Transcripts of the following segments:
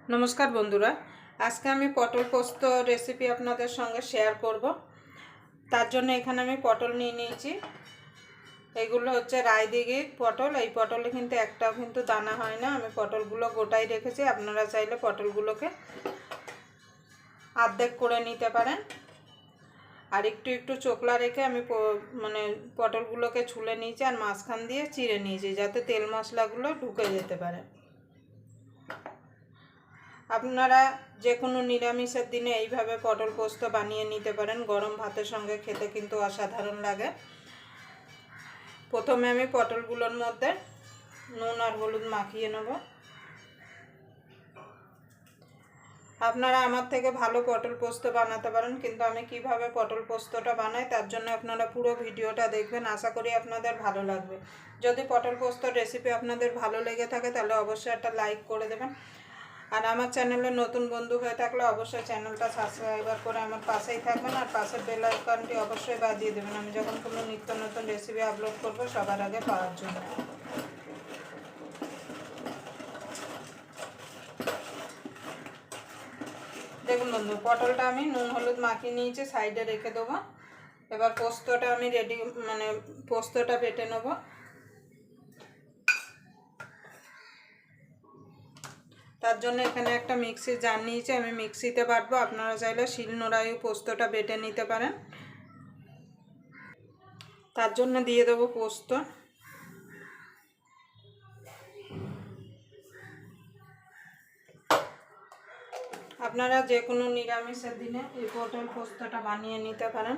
नमस्कार बंधुरा आज के आमी पटल पोस्त रेसिपि आपनादेर संगे शेयर करब। तार जोन्नो एखाने आमी पटल निये नियेछि। एगुलो होच्छे रायदिघिर पटल। এই পটলে কিন্তু একটাও কিন্তু দানা হয় না। আমি পটলগুলো গোটাই রেখেছি। আপনারা চাইলে পটলগুলোকে অর্ধেক করে নিতে পারেন। আর একটু একটু চোকলা রেখে আমি মানে পটলগুলোকে ছুলে নিয়েছি আর মাঝখান দিয়ে চিড়ে নিয়েছি যাতে তেল মশলাগুলো ঢুকে যেতে পারে। আপনারা যে কোনো নিরামিষের দিনে এইভাবে পটল পোস্ত বানিয়ে নিতে পারেন। গরম ভাতের সঙ্গে খেতে কিন্তু অসাধারণ লাগে। প্রথমে আমি পটলগুলোর মধ্যে নুন আর হলুদ মাখিয়ে নেব। আপনারা আমার থেকে ভালো পটল পোস্ত বানাতে পারেন, কিন্তু আমি কিভাবে পটল পোস্তটা বানাই তার জন্য আপনারা পুরো ভিডিওটা দেখবেন। আশা করি আপনাদের ভালো লাগবে। যদি পটল পোস্তর রেসিপি আপনাদের ভালো লেগে থাকে তাহলে অবশ্যই একটা লাইক করে দেবেন। আর আমার চ্যানেলে নতুন বন্ধু হয়ে থাকলে অবশ্যই চ্যানেলটা সাবস্ক্রাইব করে আমার পাশেই থাকবেন আর পাশের বেল আইকনটি অবশ্যই বাজিয়ে দেবেন আমি যখন কোনো নিত্য নতুন রেসিপি আপলোড করব সবার আগে পাওয়ার জন্য। দেখুন বন্ধু, পটলটা আমি নুন হলুদ মাখিয়ে নিয়েছি, সাইডে রেখে দেবো। এবার পোস্তটা আমি রেডি মানে পোস্তটা বেটে নেব। তার জন্য এখানে একটা মিক্সির জার নিয়েছি, আমি মিক্সিতে বাটবো। আপনারা চাইলে শিলনোড়ায়ও পোস্তটা বেটে নিতে পারেন। তার জন্য দিয়ে দেবো পোস্ত। আপনারা যে কোনো নিরামিষের দিনে এই পটল পোস্তটা বানিয়ে নিতে পারেন।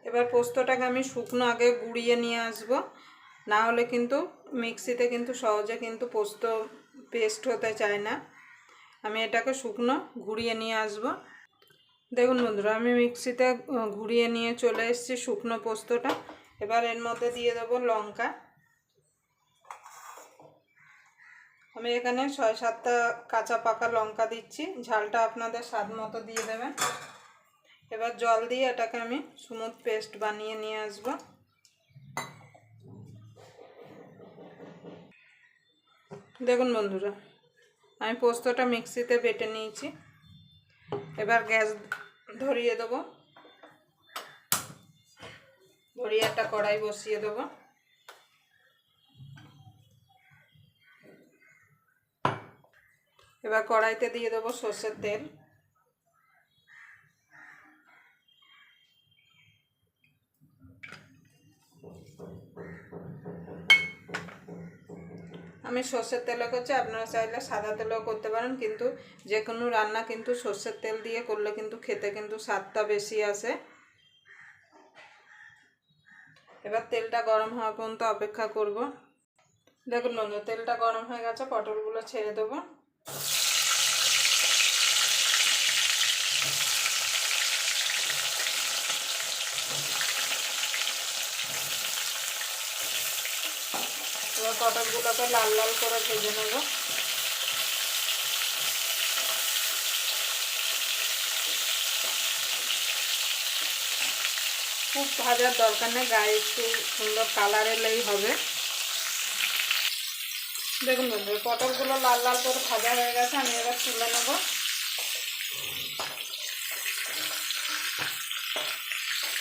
এবার পোস্তটাকে আমি শুকনো আগে গুঁড়িয়ে নিয়ে আসব, না হলে কিন্তু মিক্সিতে কিন্তু সহজে কিন্তু পোস্ত পেস্ট হতে চায় না। আমি এটাকে শুকনো ঘুরিয়ে নিয়ে আসব। দেখুন বন্ধুরা, আমি মিক্সিতে ঘুরিয়ে নিয়ে চলে এসেছি শুকনো পোস্তটা। এবার এর মধ্যে দিয়ে দেবো লঙ্কা। আমি এখানে ৬-৭টা কাঁচা পাকা লঙ্কা দিচ্ছি, ঝালটা আপনাদের স্বাদ মতো দিয়ে দেবেন। এবার জল দিয়ে এটাকে আমি স্মুথ পেস্ট বানিয়ে নিয়ে আসব। দেখুন বন্ধুরা, আমি পোস্তটা মিক্সিতে বেটে নিয়েছি। এবার গ্যাস ধরিয়ে দেবো, ধরিয়ে একটা কড়াই বসিয়ে দেবো। এবার কড়াইতে দিয়ে দেবো সর্ষের তেল। আমি সর্ষের তেলে করছি, আপনারা চাইলে সাদা তেলেও করতে পারেন, কিন্তু যে কোনো রান্না কিন্তু সর্ষের তেল দিয়ে করলে কিন্তু খেতে কিন্তু স্বাদটা বেশি আসে। এবার তেলটা গরম হওয়া পর্যন্ত অপেক্ষা করব। দেখুন বন্ধু, তেলটা গরম হয়ে গেছে, পটলগুলো ছেড়ে দেবো। এবার পটলগুলোকে লাল লাল করে ভেজে নেব। খুব ভাজার দরকার নেই, গায়ে একটু সুন্দর কালার এলেই হবে। দেখুন বন্ধু, পটলগুলো লাল লাল করে ভাজা হয়ে গেছে, আমি এবার তুলে নেব।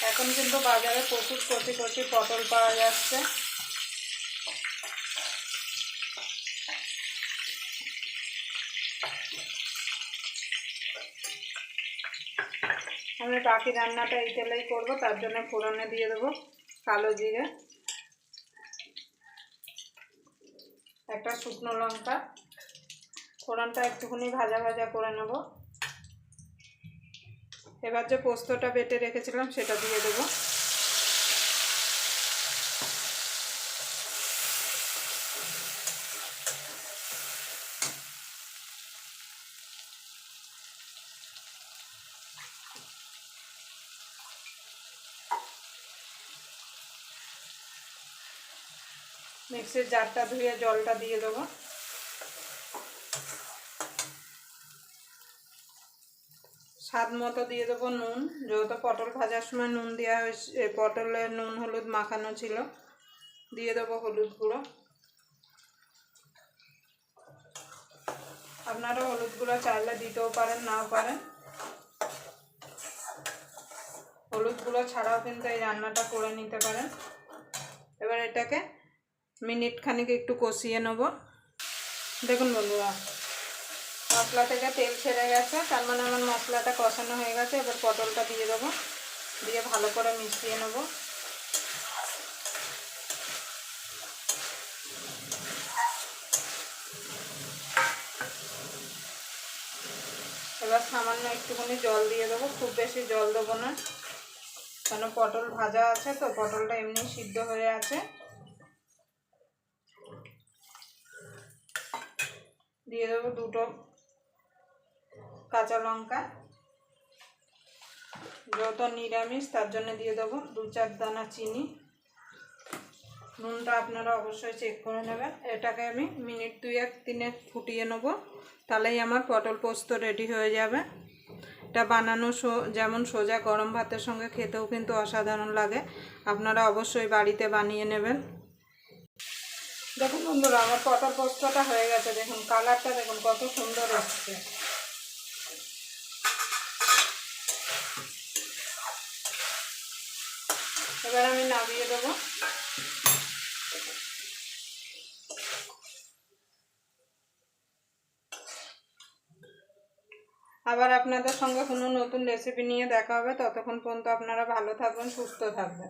এখন কিন্তু বাজারে প্রচুর কচি কচি পটল পাওয়া যাচ্ছে। আমি বাকি রান্নাটা এই তেলেই করবো, তার জন্য ফোড়নে দিয়ে দেবো কালো জিরে, একটা শুকনো লঙ্কা। ফোড়নটা একটুখানি ভাজা ভাজা করে নেব। এবার যে পোস্তটা বেটে রেখেছিলাম সেটা দিয়ে দেবো। মিক্সির জারটা ধুয়ে জলটা দিয়ে দেবো। স্বাদ মতো দিয়ে দেবো নুন, যেহেতু পটল ভাজার সময় নুন দেওয়া হয়েছে, পটলে নুন হলুদ মাখানো ছিল। দিয়ে দেবো হলুদ গুঁড়ো। আপনারা হলুদ গুঁড়ো চাইলে দিতেও পারেন, নাও পারেন। হলুদ গুঁড়ো ছাড়াও কিন্তু এই রান্নাটা করে নিতে পারেন। এবার এটাকে মিনিট খানিক একটু কষিয়ে নেব। দেখুন বন্ধুরা, মশলা থেকে তেল ছেড়ে গেছে, তার মানে আমার মশলাটা কষানো হয়ে গেছে। এবার পটলটা দিয়ে দেবো, দিয়ে ভালো করে মিশিয়ে নেব। এবার সামান্য একটুখানি জল দিয়ে দেবো, খুব বেশি জল দেবো না, কারণ পটল ভাজা আছে তো, পটলটা এমনি সিদ্ধ হয়ে আছে। দিয়ে দেবো 2টো কাঁচা লঙ্কা, যেহেতু নিরামিষ তার জন্য দিয়ে দেবো 2-4 দানা চিনি। নুনটা আপনারা অবশ্যই চেক করে নেবেন। এটাকে আমি মিনিট 2-3 ফুটিয়ে নেব, তাহলেই আমার পটল পোস্ত রেডি হয়ে যাবে। এটা বানানো যেমন সোজা, গরম ভাতের সঙ্গে খেতেও কিন্তু অসাধারণ লাগে। আপনারা অবশ্যই বাড়িতে বানিয়ে নেবেন। দেখুন বন্ধুরা, আমার পটল পোস্তটা হয়ে গেছে। দেখুন কালারটা দেখুন কত সুন্দর এসছে। এবার আমি নামিয়ে দেবো। আবার আপনাদের সঙ্গে কোনো নতুন রেসিপি নিয়ে দেখা হবে। ততক্ষণ পর্যন্ত আপনারা ভালো থাকবেন, সুস্থ থাকবেন।